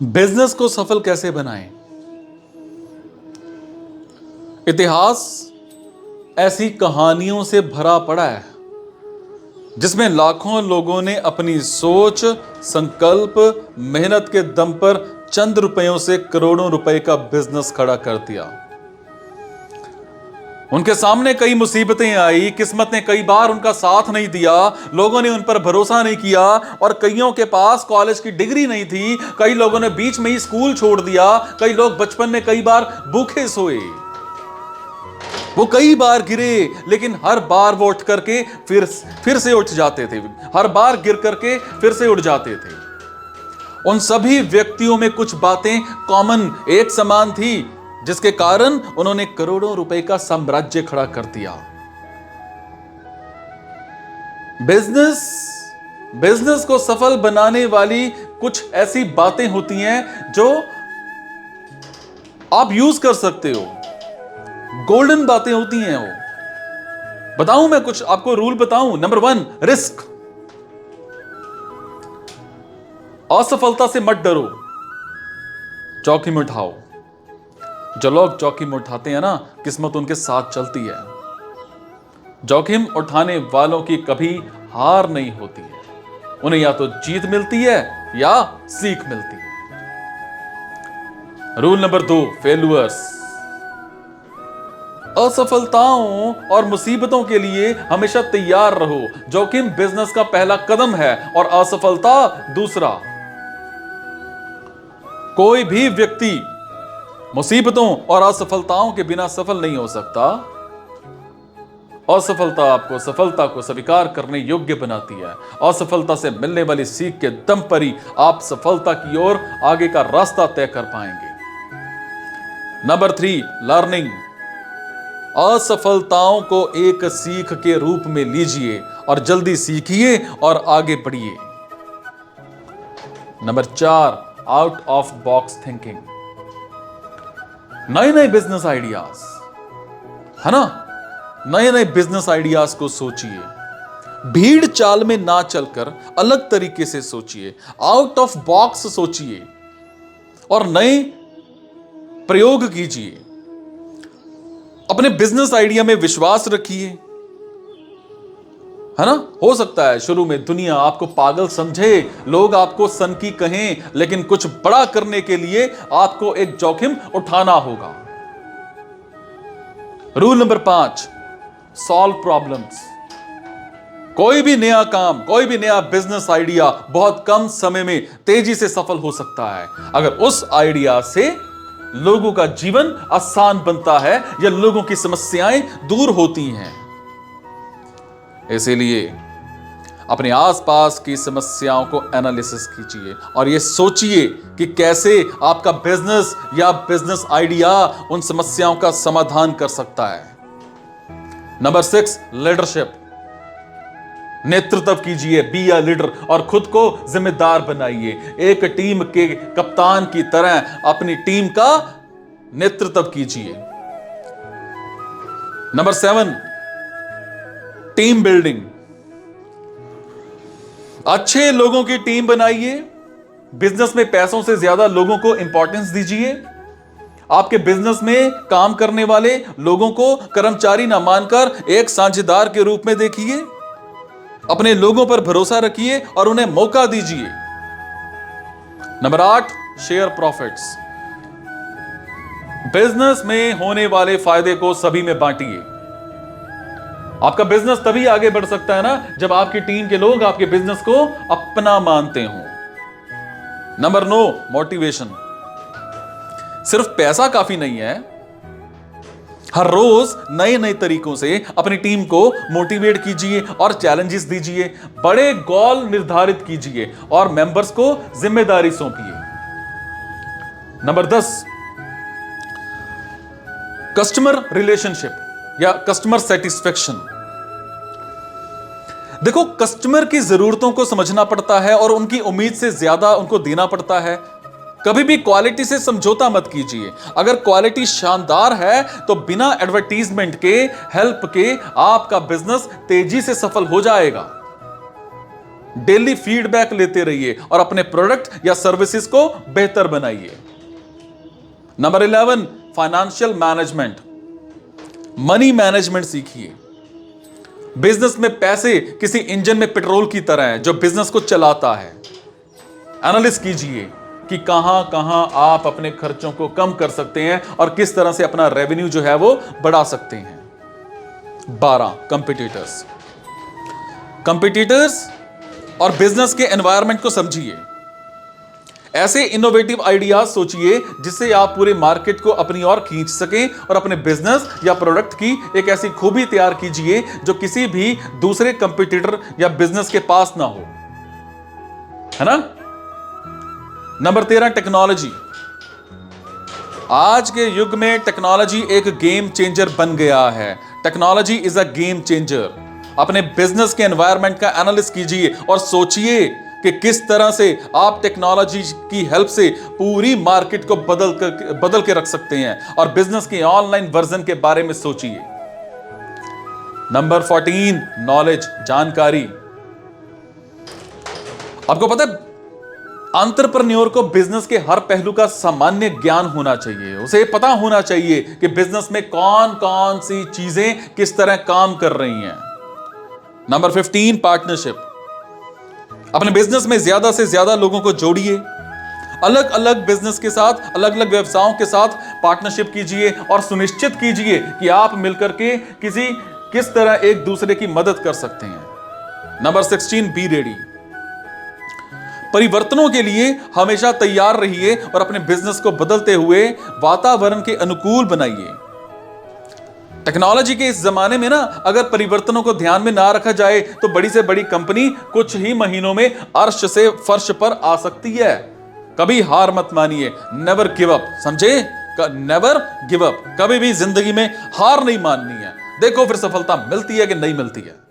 Business को सफल कैसे बनाएं? इतिहास ऐसी कहानियों से भरा पड़ा है जिसमें लाखों लोगों ने अपनी सोच, संकल्प, मेहनत के दम पर चंद रुपयों से करोड़ों रुपए का बिजनेस खड़ा कर दिया। उनके सामने कई मुसीबतें आई, किस्मत ने कई बार उनका साथ नहीं दिया, लोगों ने उन पर भरोसा नहीं किया और कईयों के पास कॉलेज की डिग्री नहीं थी, कई लोगों ने बीच में ही स्कूल छोड़ दिया, कई लोग बचपन में कई बार भूखे सोए। वो कई बार गिरे लेकिन हर बार वो उठ करके फिर से उठ जाते थे, हर बार गिर करके फिर से उठ जाते थे। उन सभी व्यक्तियों में कुछ बातें कॉमन, एक समान थी, जिसके कारण उन्होंने करोड़ों रुपए का साम्राज्य खड़ा कर दिया। बिजनेस को सफल बनाने वाली कुछ ऐसी बातें होती हैं जो आप यूज कर सकते हो। गोल्डन बातें होती हैं वो। बताऊं मैं कुछ आपको रूल बताऊं। Number 1, risk. असफलता से मत डरो, जोखिम उठाओ। जो लोग जोखिम उठाते हैं ना, किस्मत उनके साथ चलती है। जोखिम उठाने वालों की कभी हार नहीं होती है, उन्हें या तो जीत मिलती है या सीख मिलती है। Rule number 2, failures. असफलताओं और मुसीबतों के लिए हमेशा तैयार रहो। जोखिम बिजनेस का पहला कदम है और असफलता दूसरा। कोई भी व्यक्ति मुसीबतों और असफलताओं के बिना सफल नहीं हो सकता। असफलता आपको सफलता को स्वीकार करने योग्य बनाती है। असफलता से मिलने वाली सीख के दम पर ही आप सफलता की ओर आगे का रास्ता तय कर पाएंगे। Number 3, learning. असफलताओं को एक सीख के रूप में लीजिए और जल्दी सीखिए और आगे बढ़िए। Number 4, out of box thinking. नए नए बिजनेस आइडियाज, है ना, नए नए बिजनेस आइडियाज को सोचिए। भीड़ चाल में ना चलकर अलग तरीके से सोचिए, आउट ऑफ बॉक्स सोचिए और नए प्रयोग कीजिए। अपने बिजनेस आइडिया में विश्वास रखिए, है ना। हो सकता है शुरू में दुनिया आपको पागल समझे, लोग आपको सनकी कहें, लेकिन कुछ बड़ा करने के लिए आपको एक जोखिम उठाना होगा। Rule number 5, solve problems. कोई भी नया काम, कोई भी नया बिजनेस आइडिया बहुत कम समय में तेजी से सफल हो सकता है अगर उस आइडिया से लोगों का जीवन आसान बनता है या लोगों की समस्याएं दूर होती हैं। इसीलिए अपने आसपास की समस्याओं को एनालिसिस कीजिए और यह सोचिए कि कैसे आपका बिजनेस या बिजनेस आइडिया उन समस्याओं का समाधान कर सकता है। Number 6, leadership. नेतृत्व कीजिए, बी अ लीडर और खुद को जिम्मेदार बनाइए। एक टीम के कप्तान की तरह अपनी टीम का नेतृत्व कीजिए। Number 7, team building. अच्छे लोगों की टीम बनाइए। बिजनेस में पैसों से ज्यादा लोगों को इंपॉर्टेंस दीजिए। आपके बिजनेस में काम करने वाले लोगों को कर्मचारी ना मानकर एक साझेदार के रूप में देखिए। अपने लोगों पर भरोसा रखिए और उन्हें मौका दीजिए। Number 8, share profits. बिजनेस में होने वाले फायदे को सभी में बांटिए। आपका बिजनेस तभी आगे बढ़ सकता है ना जब आपकी टीम के लोग आपके बिजनेस को अपना मानते हो। Number 9, motivation. सिर्फ पैसा काफी नहीं है, हर रोज नए नए तरीकों से अपनी टीम को मोटिवेट कीजिए और चैलेंजेस दीजिए। बड़े गोल निर्धारित कीजिए और मेंबर्स को जिम्मेदारी सौंपिए। नंबर 10, कस्टमर रिलेशनशिप या कस्टमर सेटिस्फेक्शन। देखो, कस्टमर की जरूरतों को समझना पड़ता है और उनकी उम्मीद से ज्यादा उनको देना पड़ता है। कभी भी क्वालिटी से समझौता मत कीजिए। अगर क्वालिटी शानदार है तो बिना एडवर्टीजमेंट के, हेल्प के आपका बिजनेस तेजी से सफल हो जाएगा। डेली फीडबैक लेते रहिए और अपने प्रोडक्ट या सर्विसेज को बेहतर बनाइए। Number 11, financial management, money management सीखिए। बिजनेस में पैसे किसी इंजन में पेट्रोल की तरह है जो बिजनेस को चलाता है। एनालिसिस कीजिए कि कहां कहां आप अपने खर्चों को कम कर सकते हैं और किस तरह से अपना रेवेन्यू जो है वो बढ़ा सकते हैं। 12, कंपिटिटर्स और बिजनेस के एनवायरनमेंट को समझिए। ऐसे इनोवेटिव आइडियाज सोचिए जिससे आप पूरे मार्केट को अपनी ओर खींच सकें और अपने बिजनेस या प्रोडक्ट की एक ऐसी खूबी तैयार कीजिए जो किसी भी दूसरे कंपटीटर या बिजनेस के पास ना हो, है ना। Number 13, technology. आज के युग में टेक्नोलॉजी एक गेम चेंजर बन गया है। Technology is a game changer. अपने बिजनेस के एनवायरनमेंट का एनालिसिस कीजिए और सोचिए कि किस तरह से आप टेक्नोलॉजी की हेल्प से पूरी मार्केट को बदल के रख सकते हैं और बिजनेस के ऑनलाइन वर्जन के बारे में सोचिए। नंबर 14, नॉलेज, जानकारी। आपको पता है एंटरप्रेन्योर को बिजनेस के हर पहलू का सामान्य ज्ञान होना चाहिए। उसे पता होना चाहिए कि बिजनेस में कौन कौन सी चीजें किस तरह काम कर रही हैं। Number 15, partnership. अपने बिजनेस में ज्यादा से ज्यादा लोगों को जोड़िए। अलग अलग बिजनेस के साथ, अलग अलग व्यवसायों के साथ पार्टनरशिप कीजिए और सुनिश्चित कीजिए कि आप मिलकर के किस तरह एक दूसरे की मदद कर सकते हैं। Number 16, be ready. परिवर्तनों के लिए हमेशा तैयार रहिए और अपने बिजनेस को बदलते हुए वातावरण के अनुकूल बनाइए। टेक्नोलॉजी के इस जमाने में ना अगर परिवर्तनों को ध्यान में ना रखा जाए तो बड़ी से बड़ी कंपनी कुछ ही महीनों में अर्श से फर्श पर आ सकती है। कभी हार मत मानिए, नेवर गिव अप, समझे? Never give up. कभी भी जिंदगी में हार नहीं माननी है। देखो फिर सफलता मिलती है कि नहीं मिलती है।